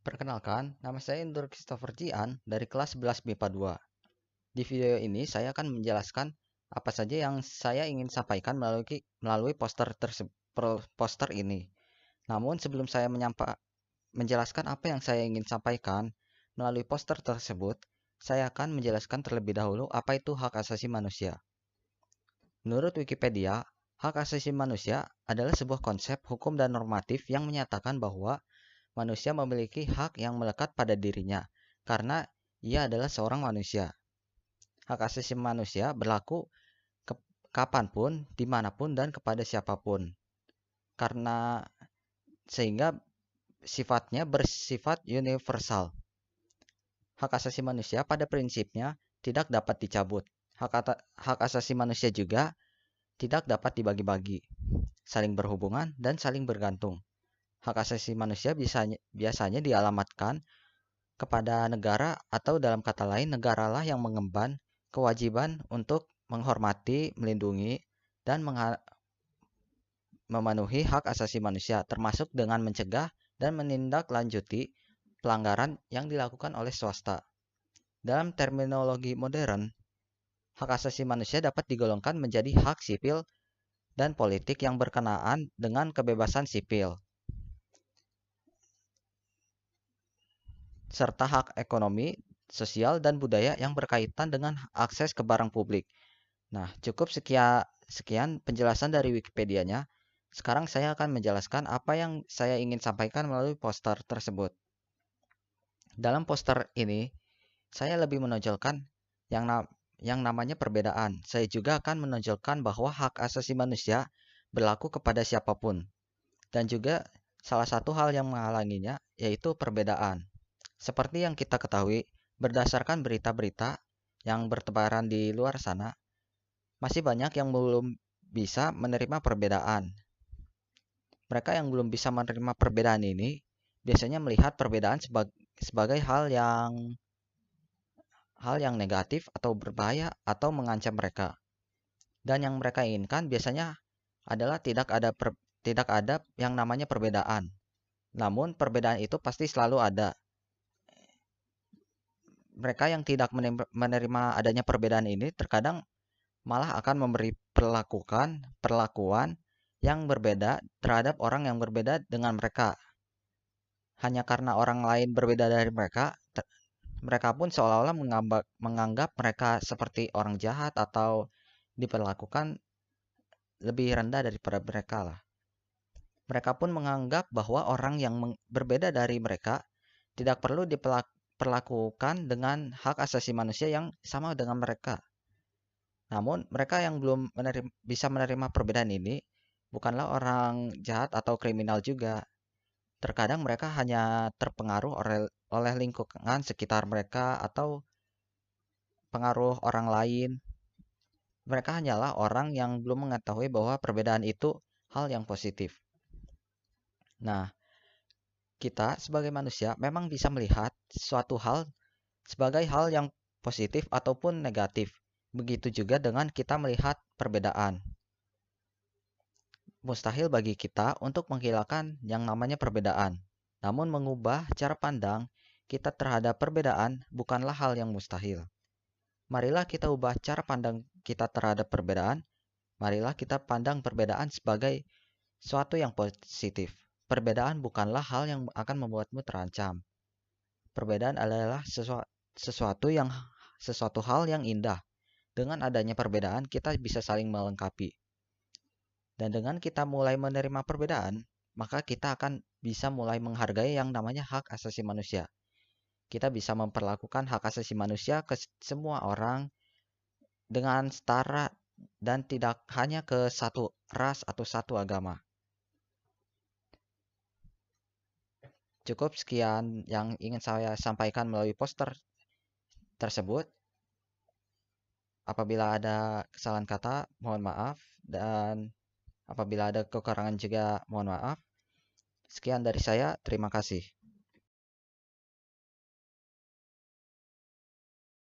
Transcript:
Perkenalkan, nama saya Indra Christopher Jian dari kelas 11 MIPA 2. Di video ini saya akan menjelaskan apa saja yang saya ingin sampaikan melalui poster ini. Namun sebelum saya menjelaskan apa yang saya ingin sampaikan melalui poster tersebut, saya akan menjelaskan terlebih dahulu apa itu hak asasi manusia. Menurut Wikipedia, hak asasi manusia adalah sebuah konsep hukum dan normatif yang menyatakan bahwa manusia memiliki hak yang melekat pada dirinya karena ia adalah seorang manusia. Hak asasi manusia berlaku kapanpun, dimanapun, dan kepada siapapun. Sehingga sifatnya bersifat universal. Hak asasi manusia pada prinsipnya tidak dapat dicabut. Hak asasi manusia juga tidak dapat dibagi-bagi, saling berhubungan, dan saling bergantung. Hak asasi manusia biasanya dialamatkan kepada negara atau dalam kata lain negaralah yang mengemban kewajiban untuk menghormati, melindungi, dan memenuhi hak asasi manusia termasuk dengan mencegah dan menindaklanjuti pelanggaran yang dilakukan oleh swasta. Dalam terminologi modern, hak asasi manusia dapat digolongkan menjadi hak sipil dan politik yang berkenaan dengan kebebasan sipil, serta hak ekonomi, sosial, dan budaya yang berkaitan dengan akses ke barang publik. Nah, cukup sekian penjelasan dari Wikipedia-nya. Sekarang saya akan menjelaskan apa yang saya ingin sampaikan melalui poster tersebut. Dalam poster ini, saya lebih menonjolkan yang namanya perbedaan. Saya juga akan menonjolkan bahwa hak asasi manusia berlaku kepada siapapun. Dan juga salah satu hal yang menghalanginya yaitu perbedaan. Seperti yang kita ketahui, berdasarkan berita-berita yang bertebaran di luar sana, masih banyak yang belum bisa menerima perbedaan. Mereka yang belum bisa menerima perbedaan ini biasanya melihat perbedaan sebagai hal yang negatif atau berbahaya atau mengancam mereka. Dan yang mereka inginkan biasanya adalah tidak ada yang namanya perbedaan. Namun perbedaan itu pasti selalu ada. Mereka yang tidak menerima adanya perbedaan ini terkadang malah akan memberi perlakuan yang berbeda terhadap orang yang berbeda dengan mereka. Hanya karena orang lain berbeda dari mereka, mereka pun seolah-olah menganggap mereka seperti orang jahat atau diperlakukan lebih rendah daripada mereka lah. Mereka pun menganggap bahwa orang yang berbeda dari mereka tidak perlu diperlakukan dengan hak asasi manusia yang sama dengan mereka. Namun, mereka yang belum bisa menerima perbedaan ini bukanlah orang jahat atau kriminal juga. Terkadang mereka hanya terpengaruh oleh lingkungan sekitar mereka atau pengaruh orang lain. Mereka hanyalah orang yang belum mengetahui bahwa perbedaan itu hal yang positif. Nah, kita sebagai manusia memang bisa melihat suatu hal sebagai hal yang positif ataupun negatif. Begitu juga dengan kita melihat perbedaan. Mustahil bagi kita untuk menghilangkan yang namanya perbedaan. Namun mengubah cara pandang kita terhadap perbedaan bukanlah hal yang mustahil. Marilah kita ubah cara pandang kita terhadap perbedaan. Marilah kita pandang perbedaan sebagai suatu yang positif. Perbedaan bukanlah hal yang akan membuatmu terancam. Perbedaan adalah sesuatu hal yang indah. Dengan adanya perbedaan, kita bisa saling melengkapi. Dan dengan kita mulai menerima perbedaan, maka kita akan bisa mulai menghargai yang namanya hak asasi manusia. Kita bisa memperlakukan hak asasi manusia ke semua orang dengan setara dan tidak hanya ke satu ras atau satu agama. Cukup sekian yang ingin saya sampaikan melalui poster tersebut. Apabila ada kesalahan kata, mohon maaf. Dan apabila ada kekurangan juga, mohon maaf. Sekian dari saya, terima kasih.